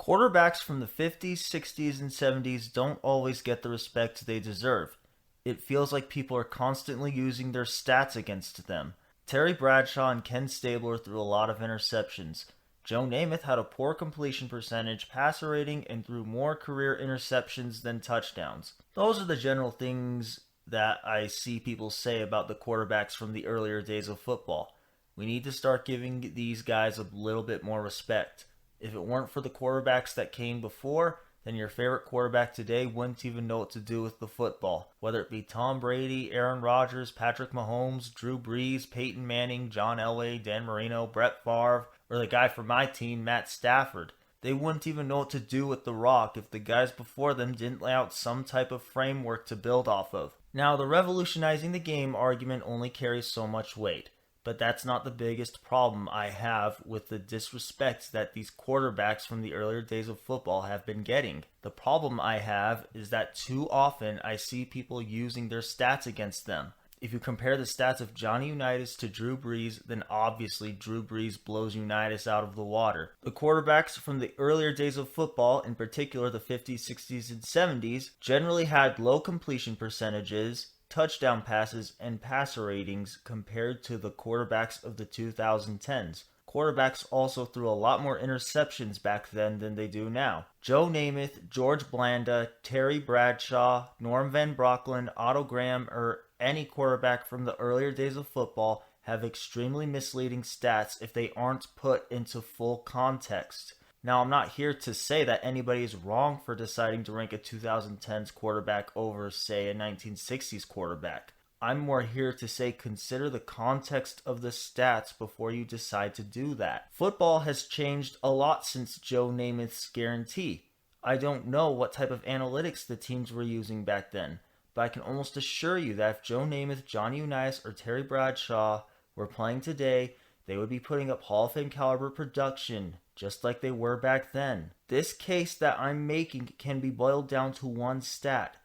Quarterbacks from the 50s, 60s, and 70s don't always get the respect they deserve. It feels like people are constantly using their stats against them. Terry Bradshaw and Ken Stabler threw a lot of interceptions. Joe Namath had a poor completion percentage, passer rating, and threw more career interceptions than touchdowns. Those are the general things that I see people say about the quarterbacks from the earlier days of football. We need to start giving these guys a little bit more respect. If it weren't for the quarterbacks that came before, then your favorite quarterback today wouldn't even know what to do with the football. Whether it be Tom Brady, Aaron Rodgers, Patrick Mahomes, Drew Brees, Peyton Manning, John Elway, Dan Marino, Brett Favre, or the guy from my team, Matt Stafford. They wouldn't even know what to do with The Rock if the guys before them didn't lay out some type of framework to build off of. Now, the revolutionizing the game argument only carries so much weight. But that's not the biggest problem I have with the disrespect that these quarterbacks from the earlier days of football have been getting. The problem I have is that too often I see people using their stats against them. If you compare the stats of Johnny Unitas to Drew Brees, then obviously Drew Brees blows Unitas out of the water. The quarterbacks from the earlier days of football, in particular the 50s, 60s, and 70s, generally had low completion percentages, touchdown passes, and passer ratings compared to the quarterbacks of the 2010s. Quarterbacks also threw a lot more interceptions back then than they do now. Joe Namath, George Blanda, Terry Bradshaw, Norm Van Brocklin, Otto Graham, or any quarterback from the earlier days of football have extremely misleading stats if they aren't put into full context. Now, I'm not here to say that anybody is wrong for deciding to rank a 2010s quarterback over, say, a 1960s quarterback. I'm more here to say consider the context of the stats before you decide to do that. Football has changed a lot since Joe Namath's guarantee. I don't know what type of analytics the teams were using back then, but I can almost assure you that if Joe Namath, Johnny Unitas, or Terry Bradshaw were playing today, they would be putting up Hall of Fame caliber production, just like they were back then. This case that I'm making can be boiled down to one stat.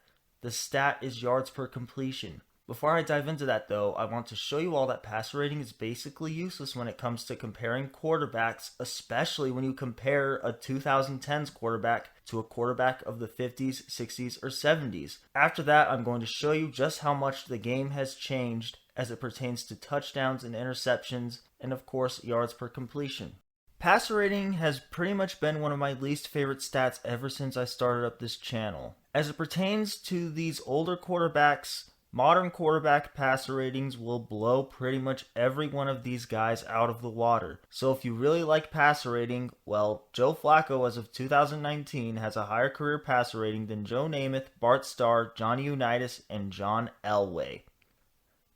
The stat is yards per completion. Before I dive into that though, I want to show you all that passer rating is basically useless when it comes to comparing quarterbacks, especially when you compare a 2010s quarterback to a quarterback of the 50s, 60s, or 70s. After that, I'm going to show you just how much the game has changed as it pertains to touchdowns and interceptions, and of course, yards per completion. Passer rating has pretty much been one of my least favorite stats ever since I started up this channel. As it pertains to these older quarterbacks, modern quarterback passer ratings will blow pretty much every one of these guys out of the water. So if you really like passer rating, well, Joe Flacco as of 2019 has a higher career passer rating than Joe Namath, Bart Starr, Johnny Unitas, and John Elway.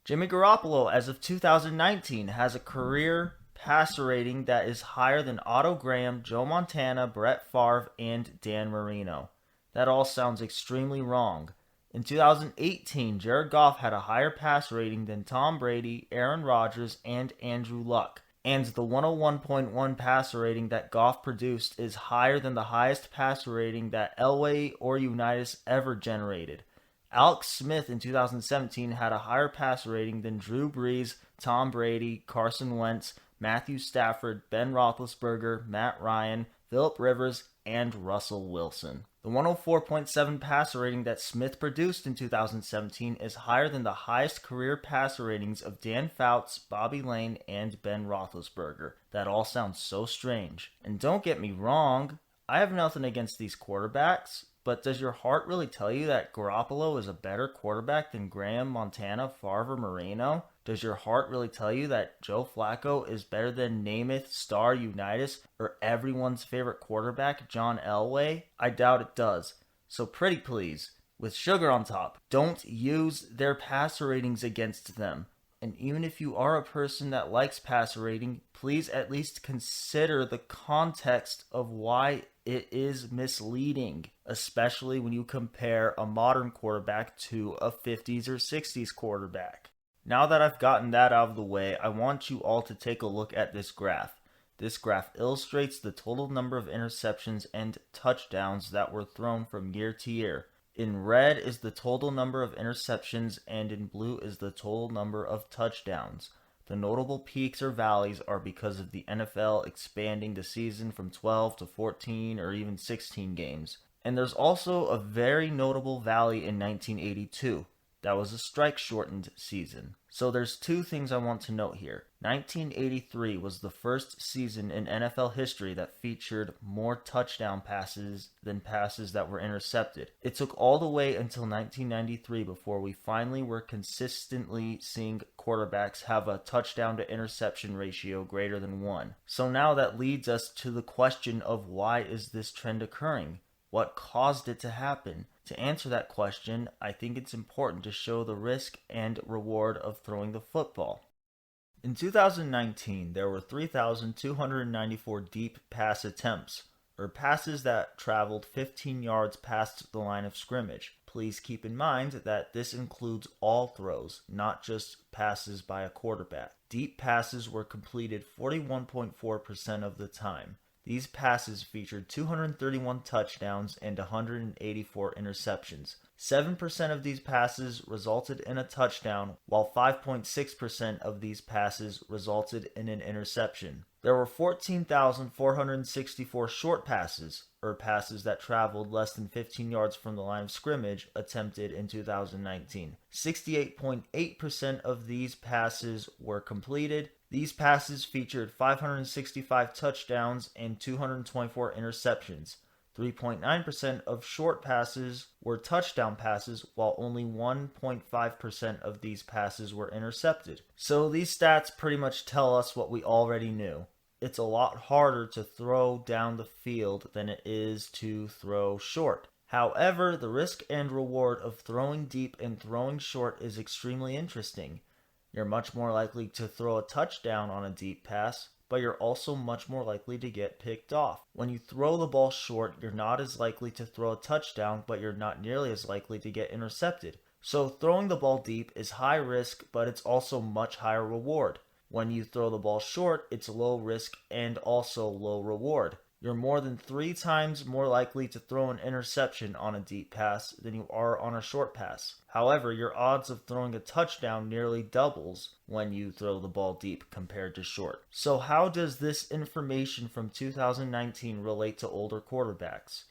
Jimmy Garoppolo as of 2019 has a career passer rating that is higher than Otto Graham, Joe Montana, Brett Favre, and Dan Marino. That all sounds extremely wrong. In 2018, Jared Goff had a higher passer rating than Tom Brady, Aaron Rodgers, and Andrew Luck. And the 101.1 passer rating that Goff produced is higher than the highest passer rating that Elway or Unitas ever generated. Alex Smith in 2017 had a higher passer rating than Drew Brees, Tom Brady, Carson Wentz, Matthew Stafford, Ben Roethlisberger, Matt Ryan, Phillip Rivers, and Russell Wilson. The 104.7 passer rating that Smith produced in 2017 is higher than the highest career passer ratings of Dan Fouts, Bobby Lane, and Ben Roethlisberger. That all sounds so strange. And don't get me wrong, I have nothing against these quarterbacks, but does your heart really tell you that Garoppolo is a better quarterback than Graham, Montana, Favre, or Marino? Does your heart really tell you that Joe Flacco is better than Namath, Starr, Unitas, or everyone's favorite quarterback, John Elway? I doubt it does. So pretty please, with sugar on top, don't use their passer ratings against them. And even if you are a person that likes passer rating, please at least consider the context of why it is misleading, especially when you compare a modern quarterback to a 50s or 60s quarterback. Now that I've gotten that out of the way, I want you all to take a look at this graph. This graph illustrates the total number of interceptions and touchdowns that were thrown from year to year. In red is the total number of interceptions, and in blue is the total number of touchdowns. The notable peaks or valleys are because of the NFL expanding the season from 12 to 14 or even 16 games. And there's also a very notable valley in 1982. That was a strike-shortened season. So there's two things I want to note here. 1983 was the first season in NFL history that featured more touchdown passes than passes that were intercepted. It took all the way until 1993 before we finally were consistently seeing quarterbacks have a touchdown to interception ratio greater than 1. So now that leads us to the question of why is this trend occurring? What caused it to happen? To answer that question, I think it's important to show the risk and reward of throwing the football. In 2019, there were 3,294 deep pass attempts, or passes that traveled 15 yards past the line of scrimmage. Please keep in mind that this includes all throws, not just passes by a quarterback. Deep passes were completed 41.4% of the time. These passes featured 231 touchdowns and 184 interceptions. 7% of these passes resulted in a touchdown, while 5.6% of these passes resulted in an interception. There were 14,464 short passes, or passes that traveled less than 15 yards from the line of scrimmage, attempted in 2019. 68.8% of these passes were completed. These passes featured 565 touchdowns and 224 interceptions. 3.9% of short passes were touchdown passes, while only 1.5% of these passes were intercepted. So these stats pretty much tell us what we already knew. It's a lot harder to throw down the field than it is to throw short. However, the risk and reward of throwing deep and throwing short is extremely interesting. You're much more likely to throw a touchdown on a deep pass, but you're also much more likely to get picked off. When you throw the ball short, you're not as likely to throw a touchdown, but you're not nearly as likely to get intercepted. So throwing the ball deep is high risk, but it's also much higher reward. When you throw the ball short, it's low risk and also low reward. You're more than 3 times more likely to throw an interception on a deep pass than you are on a short pass. However, your odds of throwing a touchdown nearly doubles when you throw the ball deep compared to short. So how does this information from 2019 relate to older quarterbacks?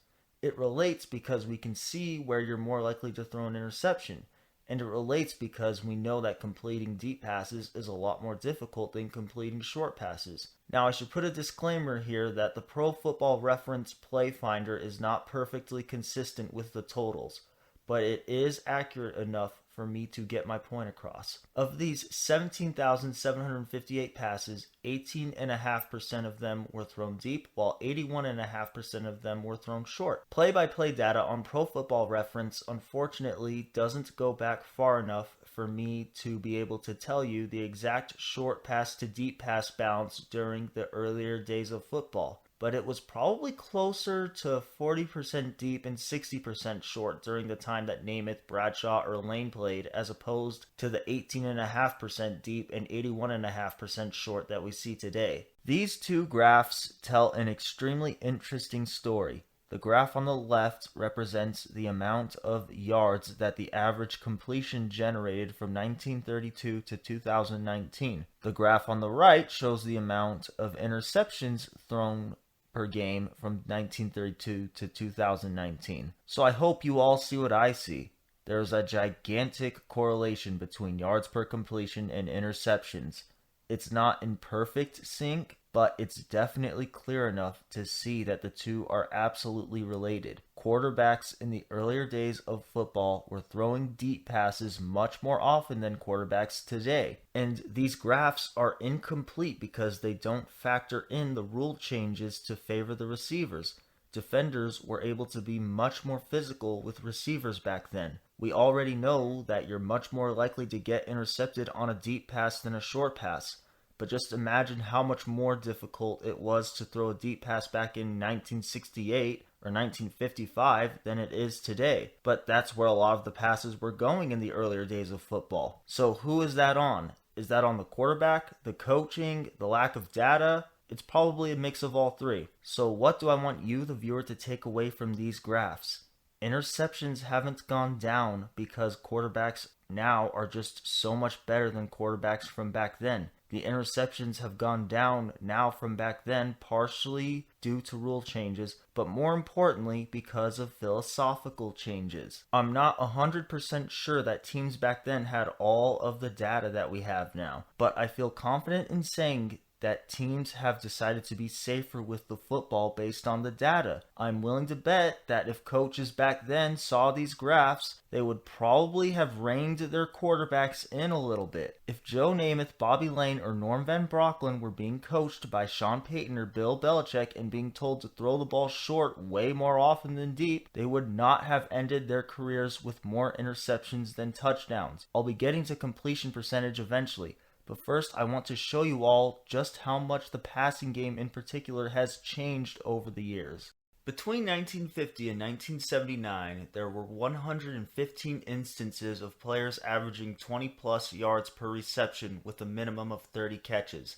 It relates because we can see where you're more likely to throw an interception. And it relates because we know that completing deep passes is a lot more difficult than completing short passes. Now I should put a disclaimer here that the Pro Football Reference Play Finder is not perfectly consistent with the totals, but it is accurate enough for me to get my point across. Of these 17,758 passes, 18.5% of them were thrown deep, while 81.5% of them were thrown short. Play-by-play data on Pro Football Reference unfortunately doesn't go back far enough for me to be able to tell you the exact short pass to deep pass balance during the earlier days of football, but it was probably closer to 40% deep and 60% short during the time that Namath, Bradshaw, or Lane played, as opposed to the 18.5% deep and 81.5% short that we see today. These two graphs tell an extremely interesting story. The graph on the left represents the amount of yards that the average completion generated from 1932 to 2019. The graph on the right shows the amount of interceptions thrown per game from 1932 to 2019. So I hope you all see what I see. There's a gigantic correlation between yards per completion and interceptions. It's not in perfect sync, but it's definitely clear enough to see that the two are absolutely related. Quarterbacks in the earlier days of football were throwing deep passes much more often than quarterbacks today. And these graphs are incomplete because they don't factor in the rule changes to favor the receivers. Defenders were able to be much more physical with receivers back then. We already know that you're much more likely to get intercepted on a deep pass than a short pass. But just imagine how much more difficult it was to throw a deep pass back in 1968 or 1955 than it is today. But that's where a lot of the passes were going in the earlier days of football. So who is that on? Is that on the quarterback, the coaching, the lack of data? It's probably a mix of all three. So what do I want you, the viewer, to take away from these graphs? Interceptions haven't gone down because quarterbacks now are just so much better than quarterbacks from back then. The interceptions have gone down now from back then, partially due to rule changes, but more importantly because of philosophical changes. I'm not 100% sure that teams back then had all of the data that we have now, but I feel confident in saying that teams have decided to be safer with the football based on the data. I'm willing to bet that if coaches back then saw these graphs, they would probably have reined their quarterbacks in a little bit. If Joe Namath, Bobby Lane, or Norm Van Brocklin were being coached by Sean Payton or Bill Belichick and being told to throw the ball short way more often than deep, they would not have ended their careers with more interceptions than touchdowns. I'll be getting to completion percentage eventually. But first, I want to show you all just how much the passing game in particular has changed over the years. Between 1950 and 1979, there were 115 instances of players averaging 20-plus yards per reception with a minimum of 30 catches.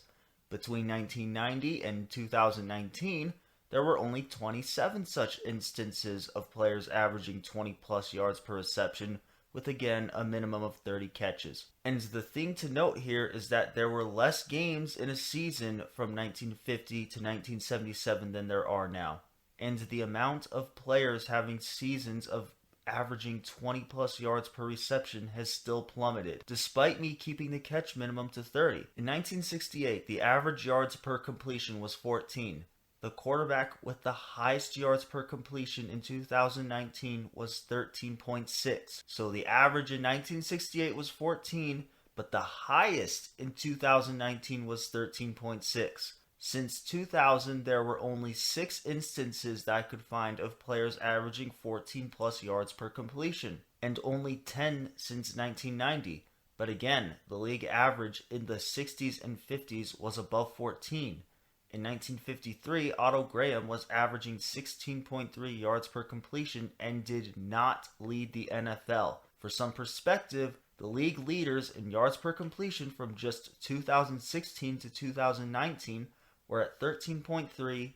Between 1990 and 2019, there were only 27 such instances of players averaging 20-plus yards per reception with again a minimum of 30 catches. And the thing to note here is that there were less games in a season from 1950 to 1977 than there are now. And the amount of players having seasons of averaging 20 plus yards per reception has still plummeted, despite me keeping the catch minimum to 30. In 1968, the average yards per completion was 14. The quarterback with the highest yards per completion in 2019 was 13.6. So the average in 1968 was 14, but the highest in 2019 was 13.6. Since 2000, there were only 6 instances that I could find of players averaging 14 plus yards per completion, and only 10 since 1990. But again, the league average in the 60s and 50s was above 14. In 1953, Otto Graham was averaging 16.3 yards per completion and did not lead the NFL. For some perspective, the league leaders in yards per completion from just 2016 to 2019 were at 13.3,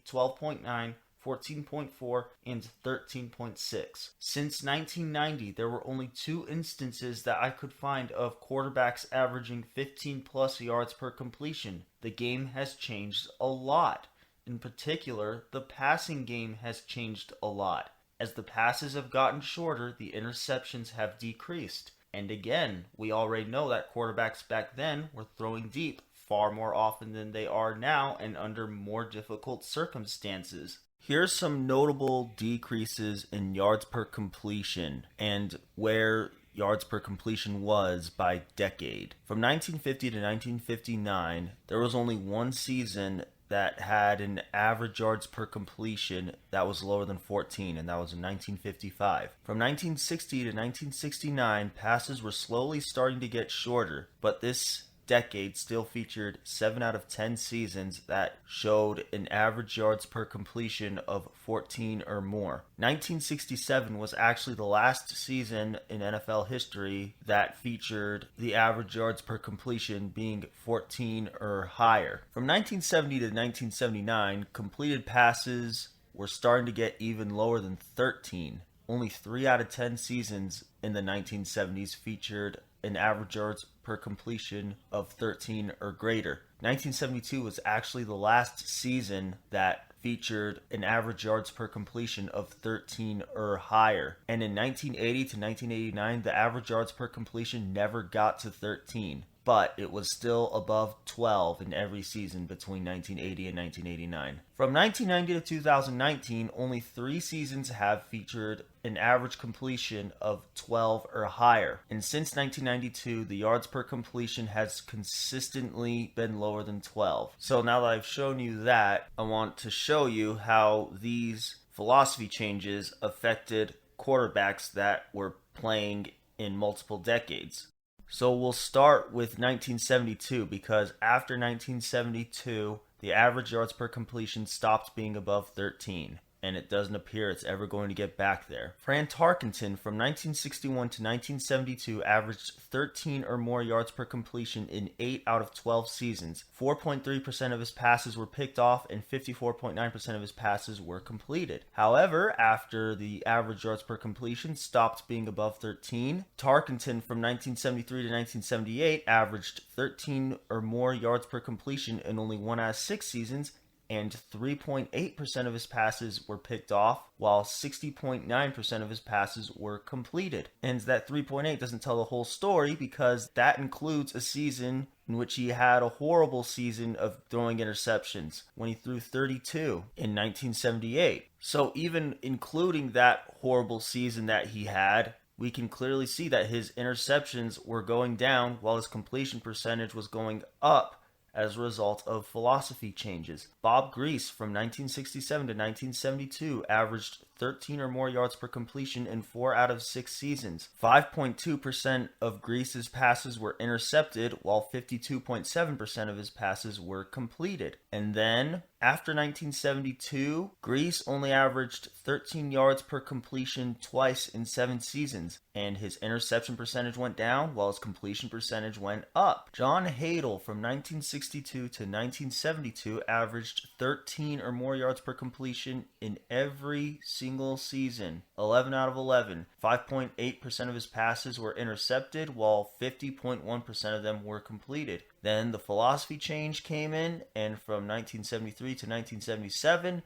12.9, 14.4, and 13.6. Since 1990, there were only 2 instances that I could find of quarterbacks averaging 15 plus yards per completion. The game has changed a lot. In particular, the passing game has changed a lot. As the passes have gotten shorter, the interceptions have decreased. And again, we already know that quarterbacks back then were throwing deep far more often than they are now and under more difficult circumstances. Here's some notable decreases in yards per completion and where yards per completion was by decade. From 1950 to 1959, there was only one season that had an average yards per completion that was lower than 14, and that was in 1955. From 1960 to 1969, passes were slowly starting to get shorter, but this decade still featured 7 out of 10 seasons that showed an average yards per completion of 14 or more. 1967 was actually the last season in NFL history that featured the average yards per completion being 14 or higher. From 1970 to 1979, completed passes were starting to get even lower than 13. Only 3 out of 10 seasons in the 1970s featured an average yards per completion of 13 or greater. 1972 was actually the last season that featured an average yards per completion of 13 or higher. And in 1980 to 1989, the average yards per completion never got to 13. But it was still above 12 in every season between 1980 and 1989. From 1990 to 2019, only 3 seasons have featured an average completion of 12 or higher. And since 1992, the yards per completion has consistently been lower than 12. So now that I've shown you that, I want to show you how these philosophy changes affected quarterbacks that were playing in multiple decades. So we'll start with 1972 because after 1972, the average yards per completion stopped being above 13. and it doesn't appear it's ever going to get back there. Fran Tarkenton from 1961 to 1972 averaged 13 or more yards per completion in 8 out of 12 seasons. 4.3% of his passes were picked off and 54.9% of his passes were completed. However, after the average yards per completion stopped being above 13, Tarkenton from 1973 to 1978 averaged 13 or more yards per completion in only 1 out of 6 seasons, and 3.8% of his passes were picked off, while 60.9% of his passes were completed. And that 3.8 doesn't tell the whole story, because that includes a season in which he had a horrible season of throwing interceptions, when he threw 32 in 1978. So even including that horrible season that he had, we can clearly see that his interceptions were going down while his completion percentage was going up as a result of philosophy changes. Bob Grease from 1967 to 1972 averaged 13 or more yards per completion in 4 out of 6 seasons. 5.2% of Grease's passes were intercepted, while 52.7% of his passes were completed. And then, after 1972, Grease only averaged 13 yards per completion twice in 7 seasons, and his interception percentage went down while his completion percentage went up. John Hadle from 1962 to 1972 averaged 13 or more yards per completion in every single season. 11 out of 11. 5.8% of his passes were intercepted, while 50.1% of them were completed. Then the philosophy change came in, and from 1973 to 1977,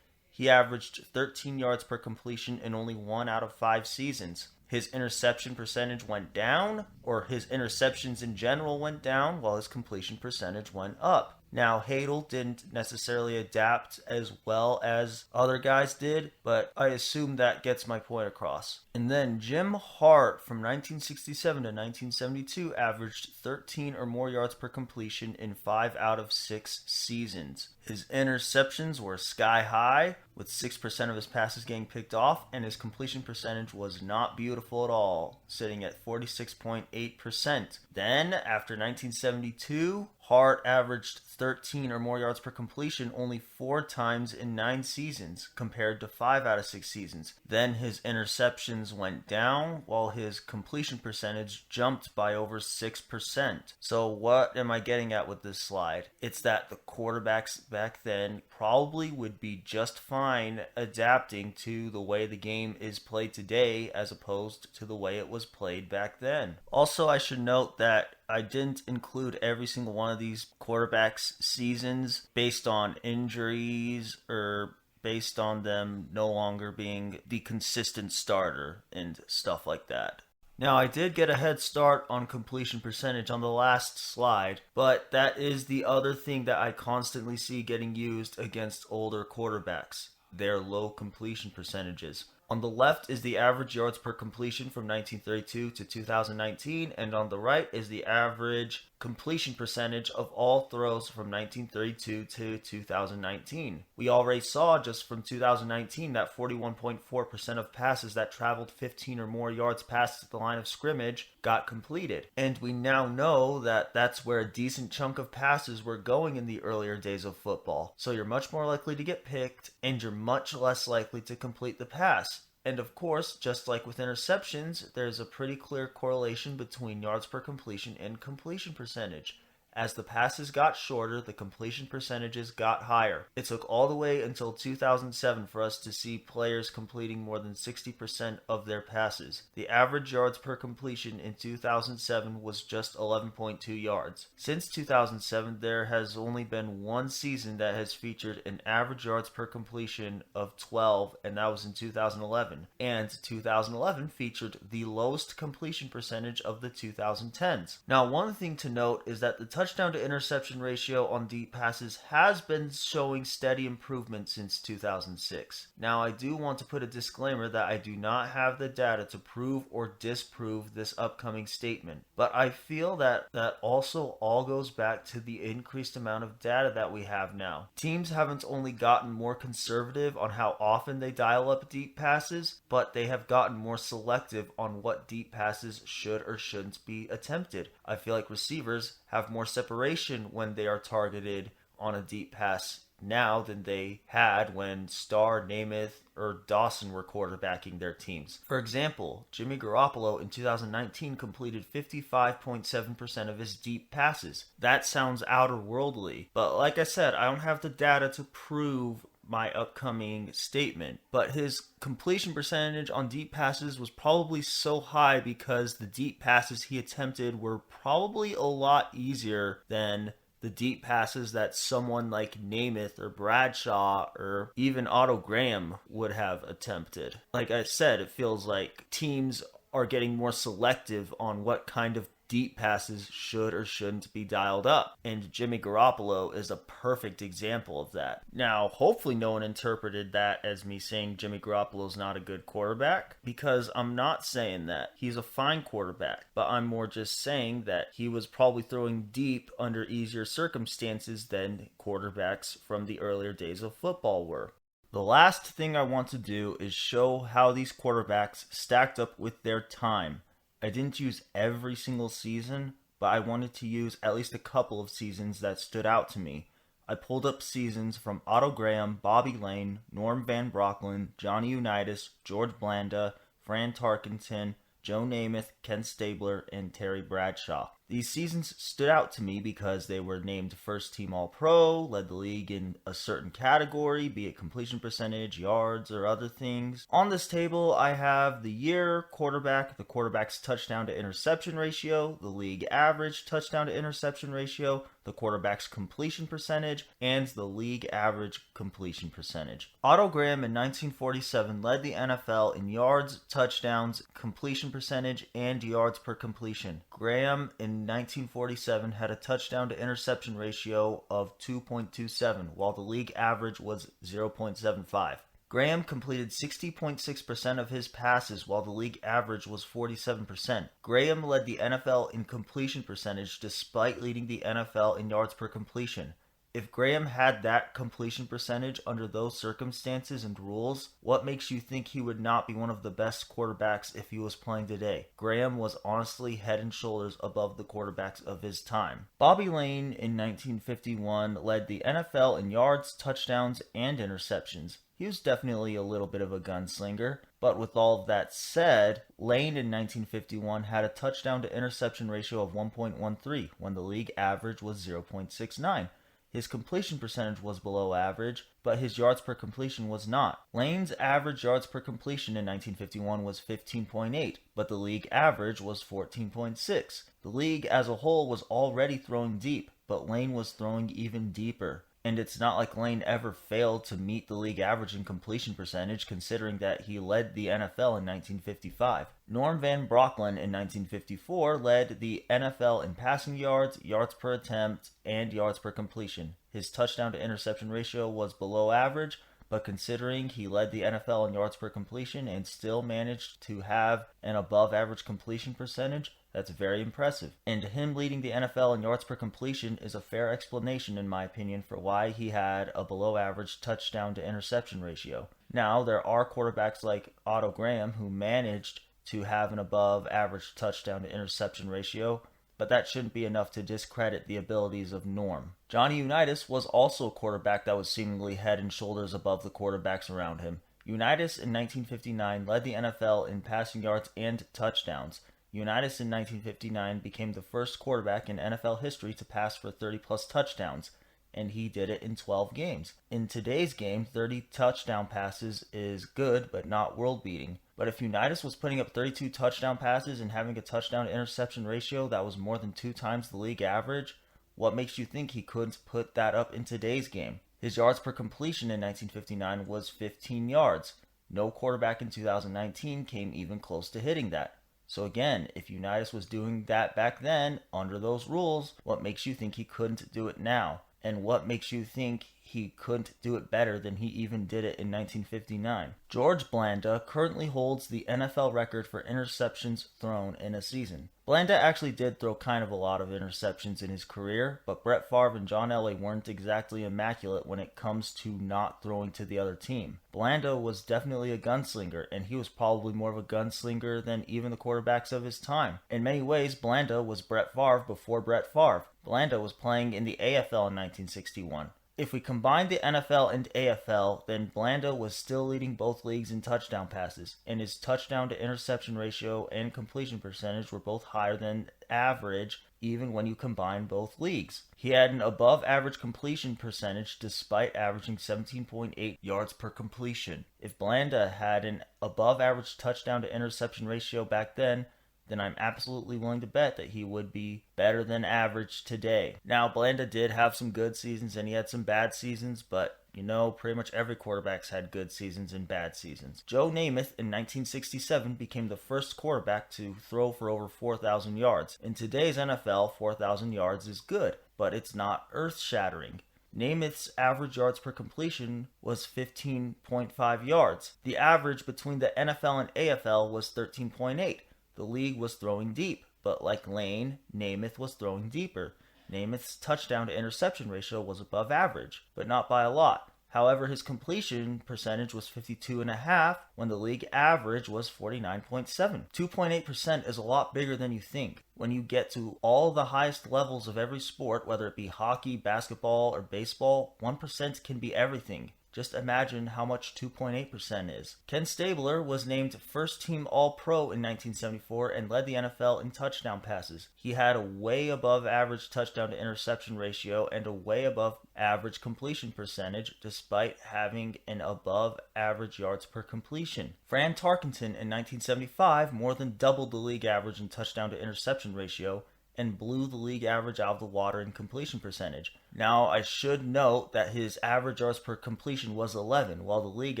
he averaged 13 yards per completion in only 1 out of 5 seasons. His interception percentage went down, or his interceptions in general went down, while his completion percentage went up. Now, Hadle didn't necessarily adapt as well as other guys did, but I assume that gets my point across. And then Jim Hart from 1967 to 1972 averaged 13 or more yards per completion in 5 out of 6 seasons. His interceptions were sky high, with 6% of his passes getting picked off, and his completion percentage was not beautiful at all, sitting at 46.8%. Then, after 1972, Hart averaged 13 or more yards per completion only 4 times in 9 seasons, compared to 5 out of 6 seasons. Then his interceptions went down, while his completion percentage jumped by over 6%. So what am I getting at with this slide? It's that the quarterbacks back then probably would be just fine adapting to the way the game is played today as opposed to the way it was played back then. Also, I should note that I didn't include every single one of these quarterbacks' seasons based on injuries or based on them no longer being the consistent starter and stuff like that. Now, I did get a head start on completion percentage on the last slide, but that is the other thing that I constantly see getting used against older quarterbacks, their low completion percentages. On the left is the average yards per completion from 1932 to 2019, and on the right is the average completion percentage of all throws from 1932 to 2019. We already saw just from 2019 that 41.4% of passes that traveled 15 or more yards past the line of scrimmage got completed. And we now know that that's where a decent chunk of passes were going in the earlier days of football. So you're much more likely to get picked, and you're much less likely to complete the pass. And of course, just like with interceptions, there's a pretty clear correlation between yards per completion and completion percentage. As the passes got shorter, the completion percentages got higher. It took all the way until 2007 for us to see players completing more than 60% of their passes. The average yards per completion in 2007 was just 11.2 yards. Since 2007, there has only been one season that has featured an average yards per completion of 12, and that was in 2011. And 2011 featured the lowest completion percentage of the 2010s. Now, one thing to note is that the touchdown to interception ratio on deep passes has been showing steady improvement since 2006. Now, I do want to put a disclaimer that I do not have the data to prove or disprove this upcoming statement, but I feel that also all goes back to the increased amount of data that we have now. Teams haven't only gotten more conservative on how often they dial up deep passes, but they have gotten more selective on what deep passes should or shouldn't be attempted. I feel like receivers have more separation when they are targeted on a deep pass now than they had when Starr, Namath, or Dawson were quarterbacking their teams. For example, Jimmy Garoppolo in 2019 completed 55.7% of his deep passes. That sounds outer worldly, but like I said, I don't have the data to prove my upcoming statement, but his completion percentage on deep passes was probably so high because the deep passes he attempted were probably a lot easier than the deep passes that someone like Namath or Bradshaw or even Otto Graham would have attempted. Like I said, it feels like teams are getting more selective on what kind of deep passes should or shouldn't be dialed up. And Jimmy Garoppolo is a perfect example of that. Now, hopefully no one interpreted that as me saying Jimmy Garoppolo's not a good quarterback, because I'm not saying that. He's a fine quarterback, but I'm more just saying that he was probably throwing deep under easier circumstances than quarterbacks from the earlier days of football were. The last thing I want to do is show how these quarterbacks stacked up with their time. I didn't use every single season, but I wanted to use at least a couple of seasons that stood out to me. I pulled up seasons from Otto Graham, Bobby Lane, Norm Van Brocklin, Johnny Unitas, George Blanda, Fran Tarkenton, Joe Namath, Ken Stabler, and Terry Bradshaw. These seasons stood out to me because they were named first team All-Pro, led the league in a certain category, be it completion percentage, yards, or other things. On this table, I have the year, quarterback, the quarterback's touchdown to interception ratio, the league average touchdown to interception ratio, the quarterback's completion percentage, and the league average completion percentage. Otto Graham in 1947 led the NFL in yards, touchdowns, completion percentage, and yards per completion. Graham in 1947 had a touchdown to interception ratio of 2.27, while the league average was 0.75. Graham completed 60.6% of his passes, while the league average was 47%. Graham led the NFL in completion percentage despite leading the NFL in yards per completion. If Graham had that completion percentage under those circumstances and rules, what makes you think he would not be one of the best quarterbacks if he was playing today? Graham was honestly head and shoulders above the quarterbacks of his time. Bobby Lane in 1951 led the NFL in yards, touchdowns, and interceptions. He was definitely a little bit of a gunslinger, but with all of that said, Lane in 1951 had a touchdown to interception ratio of 1.13 when the league average was 0.69. His completion percentage was below average, but his yards per completion was not. Lane's average yards per completion in 1951 was 15.8, but the league average was 14.6. The league as a whole was already throwing deep, but Lane was throwing even deeper. And it's not like Lane ever failed to meet the league average in completion percentage, considering that he led the NFL in 1955. Norm Van Brocklin in 1954 led the NFL in passing yards, yards per attempt, and yards per completion. His touchdown to interception ratio was below average, but considering he led the NFL in yards per completion and still managed to have an above average completion percentage, that's very impressive. And him leading the NFL in yards per completion is a fair explanation, in my opinion, for why he had a below average touchdown to interception ratio. Now, there are quarterbacks like Otto Graham who managed to have an above average touchdown to interception ratio, but that shouldn't be enough to discredit the abilities of Norm. Johnny Unitas was also a quarterback that was seemingly head and shoulders above the quarterbacks around him. Unitas in 1959 led the NFL in passing yards and touchdowns. Unitas in 1959 became the first quarterback in NFL history to pass for 30-plus touchdowns, and he did it in 12 games. In today's game, 30 touchdown passes is good, but not world-beating. But if Unitas was putting up 32 touchdown passes and having a touchdown-to-interception ratio that was more than 2 times the league average, what makes you think he couldn't put that up in today's game? His yards per completion in 1959 was 15 yards. No quarterback in 2019 came even close to hitting that. So again, if Unitas was doing that back then, under those rules, what makes you think he couldn't do it now? And what makes you think he couldn't do it better than he even did it in 1959? George Blanda currently holds the NFL record for interceptions thrown in a season. Blanda actually did throw kind of a lot of interceptions in his career, but Brett Favre and John Elway weren't exactly immaculate when it comes to not throwing to the other team. Blanda was definitely a gunslinger, and he was probably more of a gunslinger than even the quarterbacks of his time. In many ways, Blanda was Brett Favre before Brett Favre. Blanda was playing in the AFL in 1961. If we combine the NFL and AFL, then Blanda was still leading both leagues in touchdown passes, and his touchdown to interception ratio and completion percentage were both higher than average even when you combine both leagues. He had an above average completion percentage despite averaging 17.8 yards per completion. If Blanda had an above average touchdown to interception ratio back then I'm absolutely willing to bet that he would be better than average today. Now, Blanda did have some good seasons and he had some bad seasons, but pretty much every quarterback's had good seasons and bad seasons. Joe Namath in 1967 became the first quarterback to throw for over 4,000 yards. In today's NFL, 4,000 yards is good, but it's not earth-shattering. Namath's average yards per completion was 15.5 yards. The average between the NFL and AFL was 13.8. The league was throwing deep, but like Lane, Namath was throwing deeper. Namath's touchdown to interception ratio was above average, but not by a lot. However, his completion percentage was 52.5% when the league average was 49.7%. 2.8% is a lot bigger than you think. When you get to all the highest levels of every sport, whether it be hockey, basketball, or baseball, 1% can be everything. Just imagine how much 2.8% is. Ken Stabler was named first team All-Pro in 1974 and led the NFL in touchdown passes. He had a way above average touchdown to interception ratio and a way above average completion percentage despite having an above average yards per completion. Fran Tarkenton in 1975 more than doubled the league average in touchdown to interception ratio and blew the league average out of the water in completion percentage. Now, I should note that his average yards per completion was 11, while the league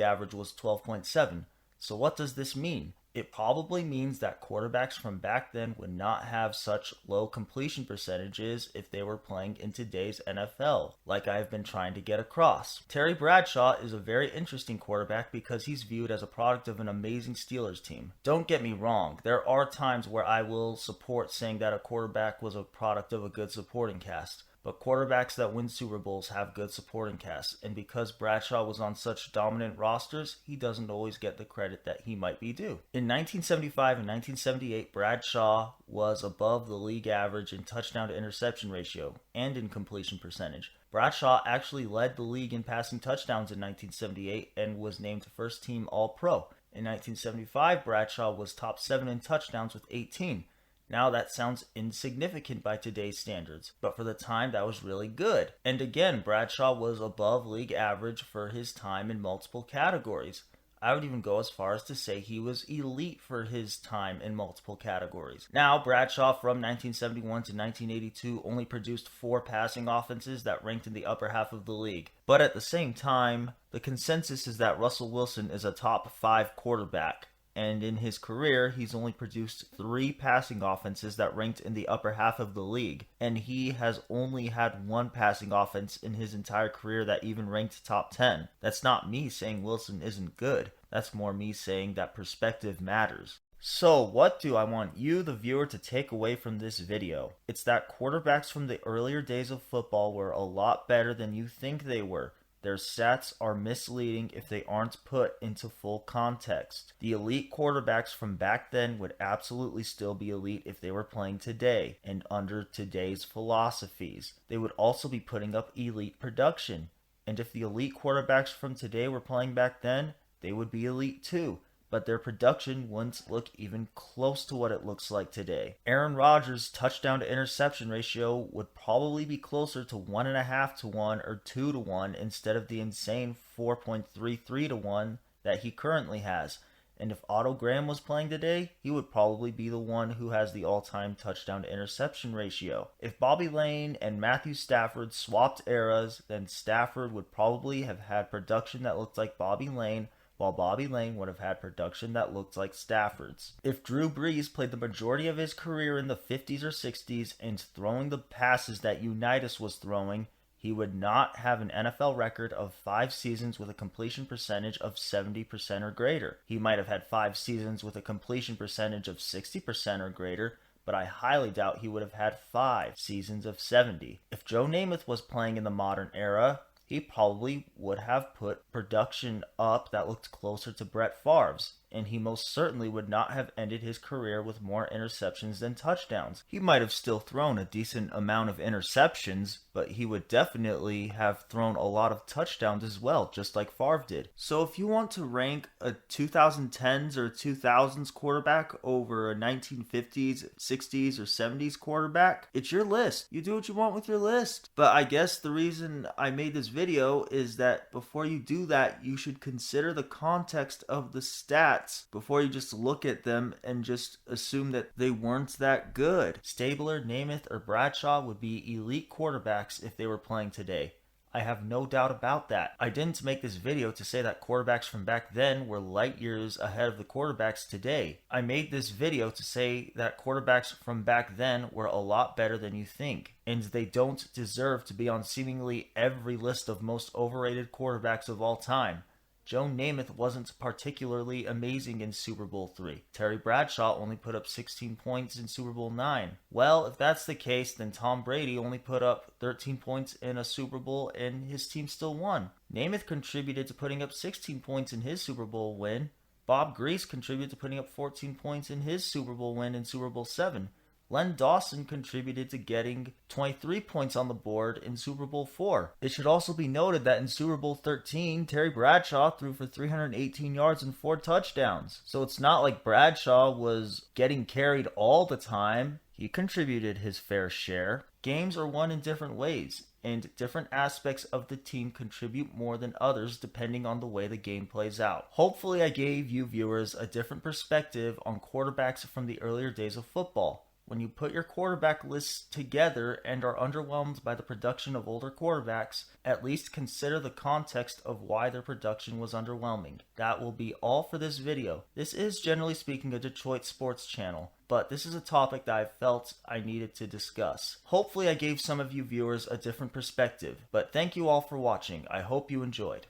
average was 12.7. So what does this mean? It probably means that quarterbacks from back then would not have such low completion percentages if they were playing in today's NFL, like I've been trying to get across. Terry Bradshaw is a very interesting quarterback because he's viewed as a product of an amazing Steelers team. Don't get me wrong, there are times where I will support saying that a quarterback was a product of a good supporting cast. But quarterbacks that win Super Bowls have good supporting casts, and because Bradshaw was on such dominant rosters, he doesn't always get the credit that he might be due. In 1975 and 1978, Bradshaw was above the league average in touchdown to interception ratio and in completion percentage. Bradshaw actually led the league in passing touchdowns in 1978 and was named first team All-Pro. In 1975, Bradshaw was top 7 in touchdowns with 18. Now that sounds insignificant by today's standards, but for the time that was really good. And again, Bradshaw was above league average for his time in multiple categories. I would even go as far as to say he was elite for his time in multiple categories. Now, Bradshaw from 1971 to 1982 only produced 4 passing offenses that ranked in the upper half of the league. But at the same time, the consensus is that Russell Wilson is a top 5 quarterback. And in his career, he's only produced 3 passing offenses that ranked in the upper half of the league. And he has only had 1 passing offense in his entire career that even ranked top 10. That's not me saying Wilson isn't good. That's more me saying that perspective matters. So what do I want you, the viewer, to take away from this video? It's that quarterbacks from the earlier days of football were a lot better than you think they were. Their stats are misleading if they aren't put into full context. The elite quarterbacks from back then would absolutely still be elite if they were playing today and under today's philosophies. They would also be putting up elite production. And if the elite quarterbacks from today were playing back then, they would be elite too. But their production wouldn't look even close to what it looks like today. Aaron Rodgers' touchdown to interception ratio would probably be closer to 1.5 to 1 or 2 to 1 instead of the insane 4.33 to 1 that he currently has. And if Otto Graham was playing today, he would probably be the one who has the all-time touchdown to interception ratio. If Bobby Lane and Matthew Stafford swapped eras, then Stafford would probably have had production that looked like Bobby Lane, while Bobby Lane would have had production that looked like Stafford's. If Drew Brees played the majority of his career in the 50s or 60s and throwing the passes that Unitas was throwing, he would not have an NFL record of 5 seasons with a completion percentage of 70% or greater. He might have had 5 seasons with a completion percentage of 60% or greater, but I highly doubt he would have had 5 seasons of 70. If Joe Namath was playing in the modern era, he probably would have put production up that looked closer to Brett Favre's. and he most certainly would not have ended his career with more interceptions than touchdowns. He might have still thrown a decent amount of interceptions, but he would definitely have thrown a lot of touchdowns as well, just like Favre did. So if you want to rank a 2010s or 2000s quarterback over a 1950s, 60s, or 70s quarterback, it's your list. You do what you want with your list. But I guess the reason I made this video is that before you do that, you should consider the context of the stats before you just look at them and just assume that they weren't that good. Stabler, Namath, or Bradshaw would be elite quarterbacks if they were playing today. I have no doubt about that. I didn't make this video to say that quarterbacks from back then were light years ahead of the quarterbacks today. I made this video to say that quarterbacks from back then were a lot better than you think, and they don't deserve to be on seemingly every list of most overrated quarterbacks of all time. Joe Namath wasn't particularly amazing in Super Bowl III. Terry Bradshaw only put up 16 points in Super Bowl IX. Well, if that's the case, then Tom Brady only put up 13 points in a Super Bowl and his team still won. Namath contributed to putting up 16 points in his Super Bowl win. Bob Grease contributed to putting up 14 points in his Super Bowl win in Super Bowl VII. Len Dawson contributed to getting 23 points on the board in Super Bowl IV. It should also be noted that in Super Bowl XIII, Terry Bradshaw threw for 318 yards and 4 touchdowns. So it's not like Bradshaw was getting carried all the time. He contributed his fair share. Games are won in different ways, and different aspects of the team contribute more than others depending on the way the game plays out. Hopefully I gave you viewers a different perspective on quarterbacks from the earlier days of football. When you put your quarterback lists together and are underwhelmed by the production of older quarterbacks, at least consider the context of why their production was underwhelming. That will be all for this video. This is, generally speaking, a Detroit sports channel, but this is a topic that I felt I needed to discuss. Hopefully I gave some of you viewers a different perspective, but thank you all for watching. I hope you enjoyed.